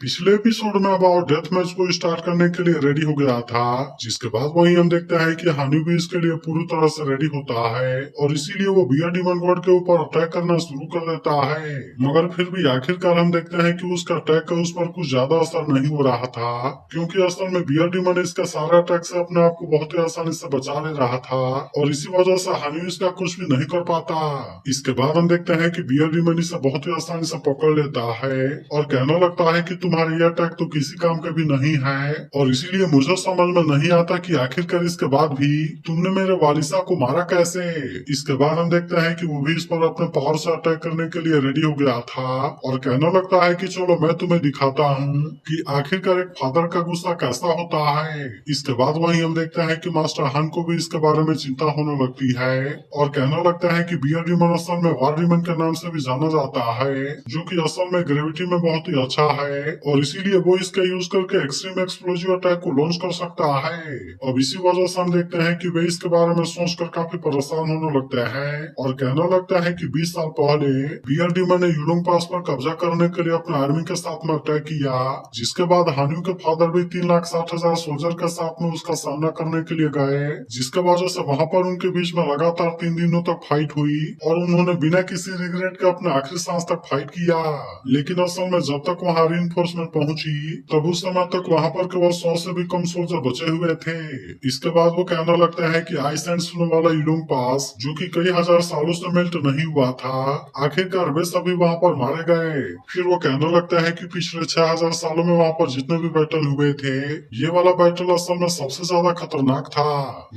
पिछले एपिसोड में अब और डेथ मैच को स्टार्ट करने के लिए रेडी हो गया था, जिसके बाद वही हम देखते हैं कि हानि भी इसके लिए पूरी तरह से रेडी होता है और इसीलिए वो बियर डीमन गॉड के ऊपर अटैक करना शुरू कर देता है। मगर फिर भी आखिरकार हम देखते हैं कि उसका अटैक का उस पर कुछ ज्यादा असर नहीं हो रहा था, क्योंकि असल में बियर डीमन इसका सारा अटैक से अपने आप को बहुत ही आसानी से बचा ले रहा था और इसी वजह से हानि इसका कुछ भी नहीं कर पाता। इसके बाद हम देखते हैं कि बियर डीमन इसे बहुत ही आसानी से पकड़ लेता है और कहने लगता है कि तुम्हारा यह अटैक तो किसी काम का भी नहीं है और इसीलिए मुझे समझ में नहीं आता कि आखिरकार इसके बाद भी तुमने मेरे वालिसा को मारा कैसे। इसके बाद हम देखते हैं कि वो भी इस पर अपने पावर से अटैक करने के लिए रेडी हो गया था और कहने लगता है कि चलो मैं तुम्हें दिखाता हूँ कि आखिरकार एक फादर का गुस्सा कैसा होता है। इसके बाद वही हम देखते हैं कि मास्टर हान को भी इसके बारे में चिंता होने लगती है और कहने लगता है कि बियर डीमन असल में वार डीमन के नाम से भी जाना जाता है, जो कि असल में ग्रेविटी में बहुत ही अच्छा है और इसीलिए वो इसका यूज करके एक्सट्रीम एक्सप्लोजिव अटैक को लॉन्च कर सकता है। अब इसी वजह से हम देखते हैं कि वे इसके बारे में सोचकर काफी परेशान होने लगते हैं और कहने लगता है कि 20 साल पहले बियर डीमन ने यूलोंग पास पर कब्जा करने के लिए अपने आर्मी के साथ में अटैक किया, जिसके बाद हानियों के फादर भी 3,60,000 सोल्जर के साथ में उसका सामना करने के लिए गए, जिसके वजह से वहाँ पर उनके बीच में लगातार 3 दिनों तक फाइट हुई और उन्होंने बिना किसी रिग्रेट के अपने आखिरी सांस तक फाइट किया। लेकिन असल में जब तक वहाँ रिइंफोर्समेंट पहुंची तब उस समय तक वहाँ पर केवल 100 से भी कम सोल्जर बचे हुए थे। इसके बाद वो कहने लगता है कि आइस एंड स्नो वाला यूलोंग पास, जो कि कई हजार सालों से मेल्ट नहीं हुआ था, आखिरकार वे सभी वहाँ पर मारे गए। फिर वो कहने लगता है कि पिछले 6,000 सालों में वहाँ पर जितने भी बैटल हुए थे, ये वाला बैटल असल में सबसे ज्यादा खतरनाक था।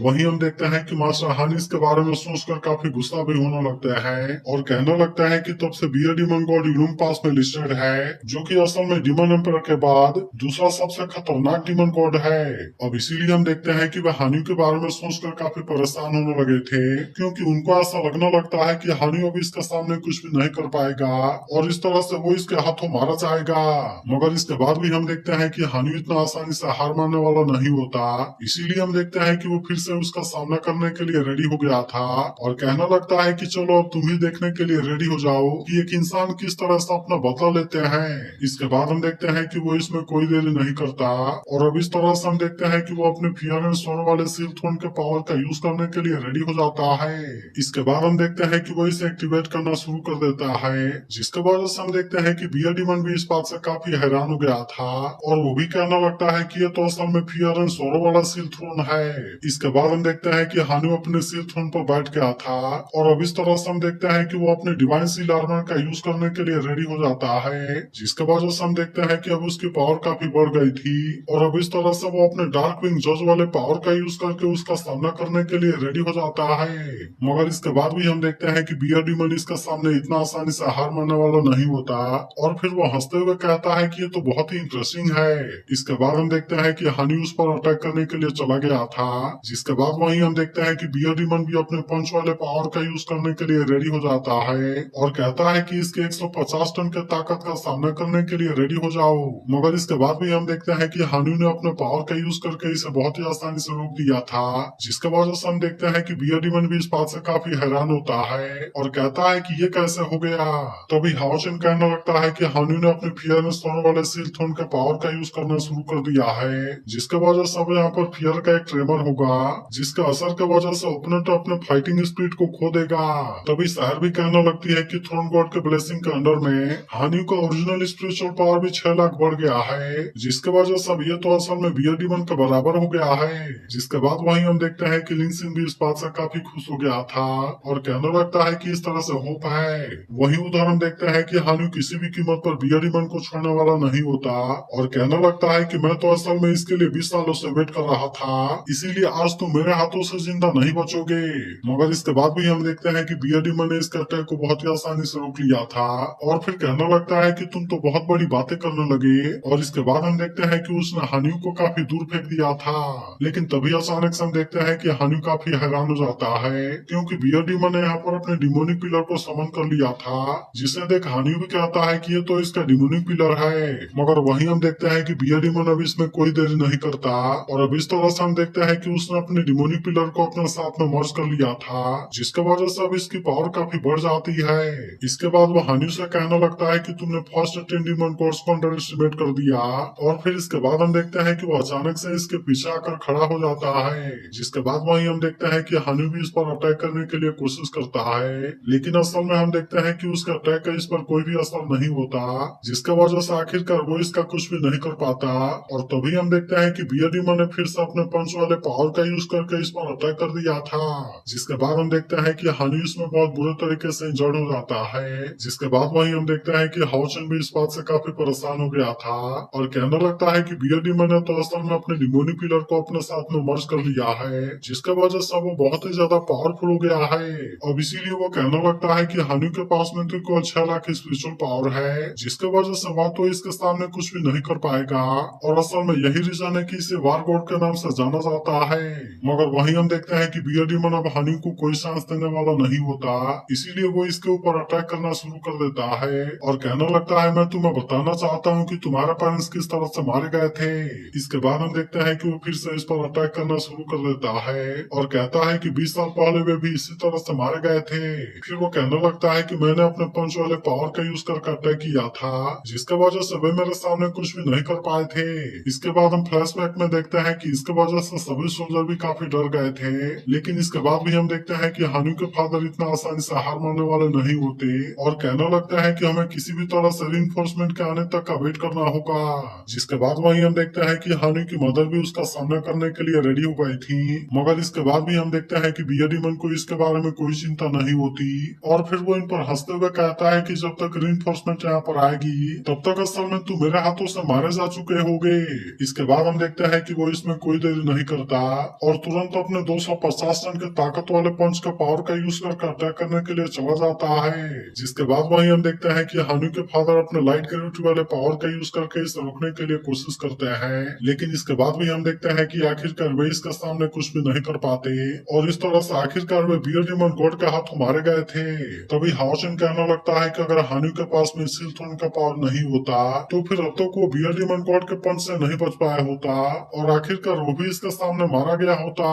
वहीं हम देखते हैं कि मास्टर हान इसके बारे में सोचकर काफी गुस्सा भी होने लगते हैं और कहने लगता है कि तब से बियर डीमन गॉड यूलोंग पास में लिस्टेड है, जो कि असल में डीमन एम्पर के बाद दूसरा सबसे खतरनाक डीमन गॉड है। अब इसीलिए हम देखते हैं कि वे हानि के बारे में सोचकर काफी परेशान होने लगे थे, क्योंकि उनको ऐसा लगने लगता है कि हानि अब इसके सामने कुछ भी नहीं कर पाएगा और इस तरह से वो इसके हाथों मारा जाएगा। मगर इसके बाद भी हम देखते हैं कि हानि इतना आसानी से हार मानने वाला नहीं होता, इसीलिए हम देखते हैं कि वो फिर से उसका सामना करने के लिए रेडी हो गया था और कहने लगता है कि चलो अब तुम ही देखने के लिए रेडी हो जाओ कि एक इंसान किस तरह से अपना बदला लेते हैं। इसके बाद हम देखते हैं कि वो इसमें कोई देरी नहीं करता और अब इस तरह से हम देखते हैं कि वो अपने फियर एंड सोन वाले सिल्क थ्रोन के पावर का यूज करने के लिए रेडी हो जाता है। इसके बाद हम देखते हैं कि वो इसे एक्टिवेट करना शुरू कर देता है, जिसके वजह से हम देखते हैं कि बियर डीमन भी इस बात से काफी हैरान हो गया था और वो भी कहने लगता है कि ये तो असल में फियर एंड सोनो वाला सिल्क थ्रोन है। इसके बाद हम देखते हैं कि हानु अपने सिल्क थ्रोन पर बैठ गया था और अब इस तरह से हम देखते हैं कि वो अपने डिवाइन सील आर्मर का यूज करने के लिए रेडी हो जाता है, जिसके वजह से हम देखते हैं कि अब उसकी पावर काफी बढ़ गई थी और अब इस तरह से वो अपने डार्क विंग जज वाले पावर का यूज करके उसका सामना करने के लिए रेडी हो जाता है। मगर इसके बाद भी हम देखते हैं कि बियर डीमन इसका सामने इतना आसानी से हार मानने वाला नहीं होता और फिर वो हंसते हुए कहता है कि ये तो बहुत ही इंटरेस्टिंग है। इसके बाद हम देखते हैं कि हानि उस पर अटैक करने के लिए चला गया था, जिसके बाद वहीं हम देखते हैं कि बियर डीमन भी अपने पंच वाले पावर का यूज करने के लिए रेडी हो जाता है और कहता है कि इसके 150 टन के ताकत का सामना करने के लिए रेडी हो जाओ। मगर इसके बाद भी हम देखते हैं कि हानि ने अपने पावर का यूज करके इसे बहुत ही आसानी से रोक दिया था, जिसके वजह से हम देखते हैं कि बियर डीमन भी इस बात से काफी हैरान होता है और कहता है कि ये कैसे हो गया। तभी हाओचन कहने लगता है कि हानि ने अपने फियर एंड स्टोन वाले सील थ्रोन के पावर का यूज करना शुरू कर दिया है, जिसके वजह से अब यहाँ पर फियर का एक ट्रेमर होगा, जिसके असर के वजह से ओपोनेंट अपने फाइटिंग स्पीड को खो देगा। तभी शहर भी कहने लगती है कि थ्रोन गॉड के ब्लेसिंग के अंडर में हानि का ओरिजिनल स्पिरिचुअल पावर भी 6 लाख बढ़ गया है, जिसके वजह से अब ये तो असल में बियर डीमन के बराबर हो गया है। जिसके बाद वहीं हम देखते हैं कि लिंग सिंह भी इस बात से काफी खुश हो गया था और कहने लगता है कि इस तरह से होप है। वहीं उधर हम देखते हैं कि हानि किसी भी कीमत पर बियर डीमन को छोड़ने वाला नहीं होता और कहने लगता है कि मैं तो असल में इसके लिए 20 सालों से वेट कर रहा था, इसीलिए आज तुम मेरे हाथों से जिंदा नहीं बचोगे। मगर इसके बाद भी हम देखते हैं कि बियर डीमन ने इसके अटैक को बहुत ही आसानी से रोक लिया था और फिर कहने लगता है कि तुम तो बहुत बड़ी बातें करने लगे और इसके बाद हम देखते हैं कि उसने हानियों को काफी दूर फेंक दिया था। लेकिन तभी अचानक से हम देखते हैं कि हानियों काफी हैरान हो जाता है, क्योंकि बियर डीमन ने यहाँ पर अपने डिमोनिक पिलर को समन कर लिया था, जिसे देख हानियों भी कहता है कि ये तो इसका डिमोनिक पिलर है। मगर वहीं हम देखते हैं कि बियर डीमन अब इसमें कोई देरी नहीं करता और अब इस तरह से हम देखते हैं कि उसने अपने डिमोनिक पिलर को अपने साथ में मर्ज कर लिया था, जिसके वजह से अब इसकी पावर काफी बढ़ जाती है। इसके बाद वो हानियों से कहने लगता है कि तुमने फर्स्ट 10 डीमन कोर्स को अंडर एस्टिमेट कर दिया। और फिर इसके बाद हम देखते हैं कि वो अचानक से इसके पीछे आकर खड़ा हो जाता है, जिसके बाद वही हम देखते हैं कि हानि भी इस पर अटैक करने के लिए कोशिश करता है, लेकिन असल में हम देखते हैं कि उसके अटैक का इस पर कोई भी असर नहीं होता, जिसके वजह से आखिरकार वो इसका कुछ भी नहीं कर पाता। और तभी हम देखते हैं कि बियर डीमन ने फिर से अपने पंच वाले पावर का यूज करके इस पर अटैक कर दिया था, जिसके बाद हम देखते हैं कि हानि इसमें बहुत बुरे तरीके से इंजर्ड हो जाता है। जिसके बाद वही हम देखते हैं कि हाउचन भी इस बात से काफी परेशान हो गया था और कहने लगता है कि बियर डीमन ने तो असल में अपने डिमोनी पिलर को अपने साथ में मर्ज कर लिया है, जिसके वजह से वो बहुत ही ज्यादा पावरफुल हो गया है। अब इसीलिए वो कहने लगता है कि हानि के पास में तो को 6 लाख स्पिरिचुअल पावर है, जिसके वजह से वह तो इसके सामने कुछ भी नहीं कर पाएगा। और असल में यही रीजन है कि इसे वार गॉड के नाम से जाना जाता है। मगर वही हम देखते हैं कि बियर डीमन अब हानि को कोई चांस देने वाला नहीं होता, इसीलिए वो इसके ऊपर अटैक करना शुरू कर देता है और कहने लगता है, मैं तुम्हें बताना चाहता हूँ कि तुम्हारे पेरेंट्स किस तरह से मारे गए थे। इसके बाद हम देखते हैं कि वो फिर से इस पर अटैक करना शुरू कर देता है और कहता है कि 20 साल पहले वे भी इसी तरह से मारे गए थे। फिर वो कहने लगता है कि मैंने अपने पंच वाले पावर का यूज करके अटैक किया था, जिसके वजह से वे मेरे सामने कुछ भी नहीं कर पाए थे। इसके बाद हम फ्लैशबैक में देखते हैं कि इसके वजह से सभी सोल्जर भी काफी डर गए थे, लेकिन इसके बाद भी हम देखते हैं कि हानि के फादर इतना आसानी से हार मानने वाले नहीं होते और कहने लगता है कि हमें किसी भी तरह से रिइंफोर्समेंट के आने तक का वेट करना होगा। जिसके बाद वही हम देखते हैं कि हानि की मदर भी उसका सामना करने के लिए रेडी हो गई थी, मगर इसके बाद भी हम देखते हैं कि बियर डीमन को इसके बारे में कोई चिंता नहीं होती और फिर वो इन पर हंसते हुए कहता है कि जब तक रिइंफोर्समेंट यहाँ पर आएगी तब तक असल में तुम मेरे हाथों से मारे जा चुके होगे। इसके बाद हम देखते हैं कि वो इसमें कोई देरी नहीं करता और तुरंत अपने 250 टन के ताकत वाले पंच का पावर का यूज करके अटैक करने के लिए चला जाता है। जिसके बाद वही हम देखते हैं कि हानि के फादर अपने लाइट ग्रेविटी वाले पावर का यूज करके इसे रोकने के लिए कोशिश करते हैं, लेकिन इसके बाद भी हम देखते हैं कि आखिरकार वे इसके सामने कुछ भी नहीं कर पाते और इस तरह से आखिरकार वे बियर डीमन गॉड के हाथों मारे गए थे। तभी हाउचन कहने लगता है कि अगर हानि के पास में सील थ्रोन का पावर नहीं होता तो फिर अब तक वो बियर डीमन गॉड के पंच से नहीं बच पाया होता और आखिरकार वो भी इसके सामने मारा गया होता।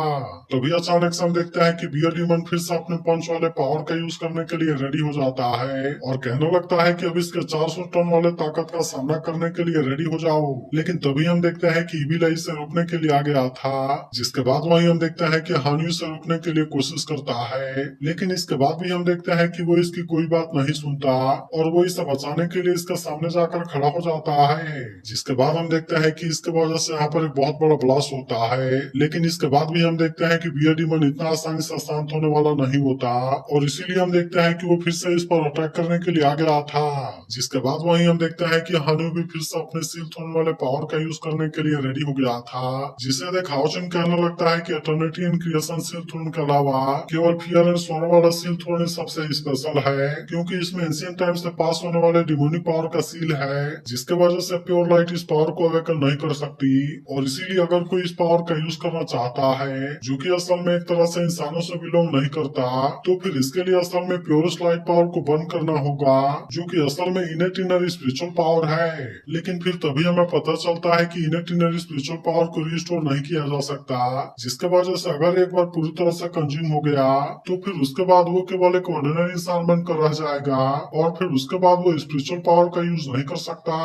तभी अचानक से हम देखते हैं कि बियर डीमन फिर से अपने पंच वाले पावर का यूज करने के लिए रेडी हो जाता है और कहने लगता है कि अब इसके 400 टन वाले ताकत का सामना करने के लिए रेडी हो जाओ। लेकिन तभी हम देखते हैं कि इविल इसे रोकने के लिए आ गया था, जिसके बाद वही हम देखते हैं कि हानि से रोकने के लिए कोशिश करता है, लेकिन इसके बाद भी हम देखते हैं कि वो इसकी कोई बात नहीं सुनता और वो इसे बचाने के लिए इसके सामने जाकर खड़ा हो जाता है। जिसके बाद हम देखते हैं कि इसके वजह से यहाँ पर एक बहुत बड़ा ब्लास्ट होता है, लेकिन इसके बाद भी हम देखते हैं कि बियर डीमन इतना आसानी से शांत होने वाला नहीं होता और इसीलिए हम देखते हैं कि वो फिर से इस पर अटैक करने के लिए आ गया था। जिसके बाद वही हम देखते हैं कि हानु भी फिर से अपने सील थ्रोन वाले पावर का यूज करने के लिए रेडी हो गया था, जिसे देख हाउचन कहने लगता है कि eternity and creation seal throne के अलावा केवल फियर एंड सोनो वाला सील थ्रोन ही सबसे स्पेशल है, क्योंकि इसमें एंशिएंट टाइम से पास होने वाले डिमोनिक पावर का सील है, जिसके वजह से प्योर लाइट इस पावर को अवेकन नहीं कर सकती और इसीलिए अगर कोई इस पावर का यूज करना चाहता है जो कि असल में एक तरह से इंसानों से बिलोंग नहीं करता, तो फिर इसके लिए असल में प्योरेस्ट लाइट पावर को बंद करना होगा, जो कि असल में इनेट इनर स्पिरिचुअल पावर है। लेकिन फिर तभी हमें पता चलता है कि इनेट इनर स्पिरिचुअल पावर को रिस्टोर नहीं किया जा सकता, जिसके वजह से अगर एक बार पूरी तरह से कंज्यूम हो गया तो फिर उसके बाद वो केवल एक ऑर्डिनरी इंसान बनकर रह जाएगा और फिर उसके बाद वो स्पिरिचुअल पावर का यूज नहीं कर सकता।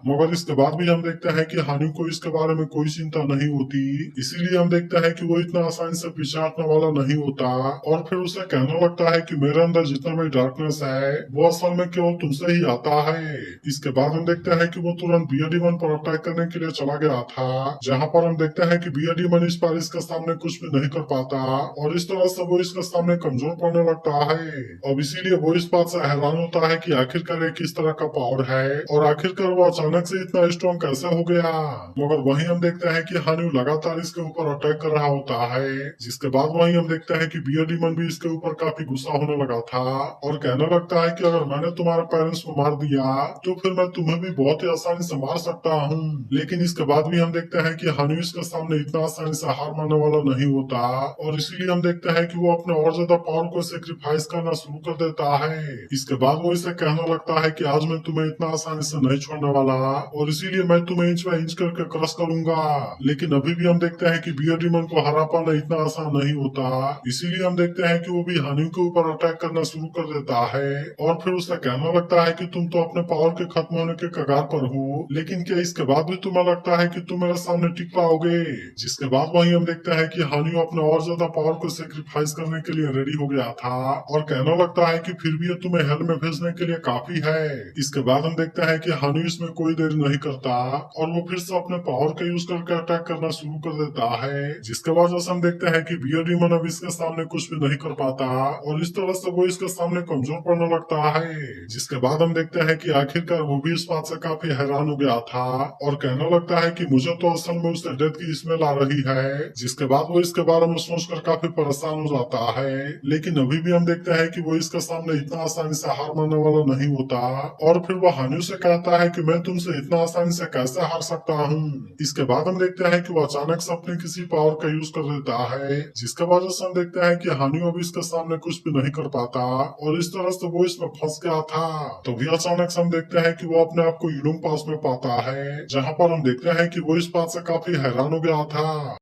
मगर इसके बाद भी हम देखते हैं कि हानि को इसके बारे में कोई चिंता नहीं होती, इसीलिए हम देखते हैं कि वो इतना आसानी से पीछे हटने वाला नहीं होता और फिर उसे कहने लगता है कि मेरे अंदर जितना भी डार्कनेस है वो असल में केवल तुमसे ही आता है। इसके बाद हम देखते हैं कि वो तुरंत बियर डीमन पर अटैक करने के लिए चला गया था, जहाँ पर हम देखते हैं कि बियर डीमन इस बार इसके सामने कुछ भी नहीं कर पाता और इस तरह से वो इसके सामने कमजोर पड़ने लगता है। अब इसीलिए वो इस बात से हैरान होता है कि आखिरकार ये किस तरह का पावर है और आखिरकार वो अचानक से इतना स्ट्रॉन्ग कैसे हो गया। मगर वहीं हम देखते हैं कि हानि लगातार इसके ऊपर अटैक कर रहा होता है, जिसके बाद वहीं हम देखते हैं कि बियर डीमन भी इसके ऊपर काफी गुस्सा होने लगा था और कहने लगता है कि अगर मैंने तुम्हारे पेरेंट्स को मार दिया तो फिर मैं तुम्हें भी बहुत ही आसानी से मार सकता हूँ। लेकिन इसके बाद भी हम देखते हैं कि हानि इसके सामने इतना आसानी से हार मानने वाला नहीं होता और इसीलिए हम देखते हैं कि वो अपने और ज्यादा पावर को सेक्रीफाइस करना शुरू कर देता है। इसके बाद वो इसे कहने लगता है कि आज मैं तुम्हें इतना आसानी से नहीं छोड़ने वाला और इसीलिए मैं तुम्हें इंच बाय इंच करके क्रश करूंगा। लेकिन अभी भी हम देखते हैं कि बियर डीमन को हरा पाना इतना आसान नहीं होता, इसीलिए हम देखते हैं कि वो भी हानि के ऊपर अटैक करना शुरू कर देता है और फिर उसे कहने लगता है कि तुम तो अपने पावर के खत्म होने के कगार पर हो, लेकिन क्या इसके बाद भी तुम्हें लगता है कि तुम मेरे सामने टिक पाओगे? जिसके बाद वही हम देखते हैं कि हानि अपने और ज्यादा पावर को सेक्रीफाइस करने के लिए रेडी हो गया था और कहने लगता है कि फिर भी ये तुम्हें हेल में भेजने के लिए काफी है। इसके बाद हम देखते हैं कि हानि इसमें कोई देर नहीं करता और वो फिर से अपने पावर का यूज करके अटैक करना शुरू कर देता है, जिसके बाद हम देखते हैं कि बियर डीमन अब इसके सामने कुछ भी नहीं कर पाता और इस तरह से वो इसके सामने कमजोर पड़ने लगता है। जिसके बाद हम देखते हैं कि आखिरकार वो भी इस बात से काफी हैरान हो गया था और कहने लगता है कि मुझे तो असल में उससे डेथ की स्मेल आ रही है। जिसके बाद वो इसके बारे में सोचकर काफी परेशान हो जाता है, लेकिन अभी भी हम देखते हैं कि वो इसके सामने इतना आसानी से हार मानने वाला नहीं होता और फिर वो हानि से कहता है कि मैं तुमसे इतना आसानी से कैसे हार सकता हूँ। इसके बाद हम देखते हैं कि वो अचानक से अपने किसी पावर का यूज कर देता है, जिसके वजह से हम देखते हैं कि हानि अब इसके सामने कुछ भी नहीं कर पाता और इस तरह से वो इसमें फंस गया था। तो भी अचानक से हम देखते हैं कि वो अपने आप को यूडुम पास में पाता है, जहाँ पर हम देखते हैं कि वो इस बात से काफी हैरान हो गया था।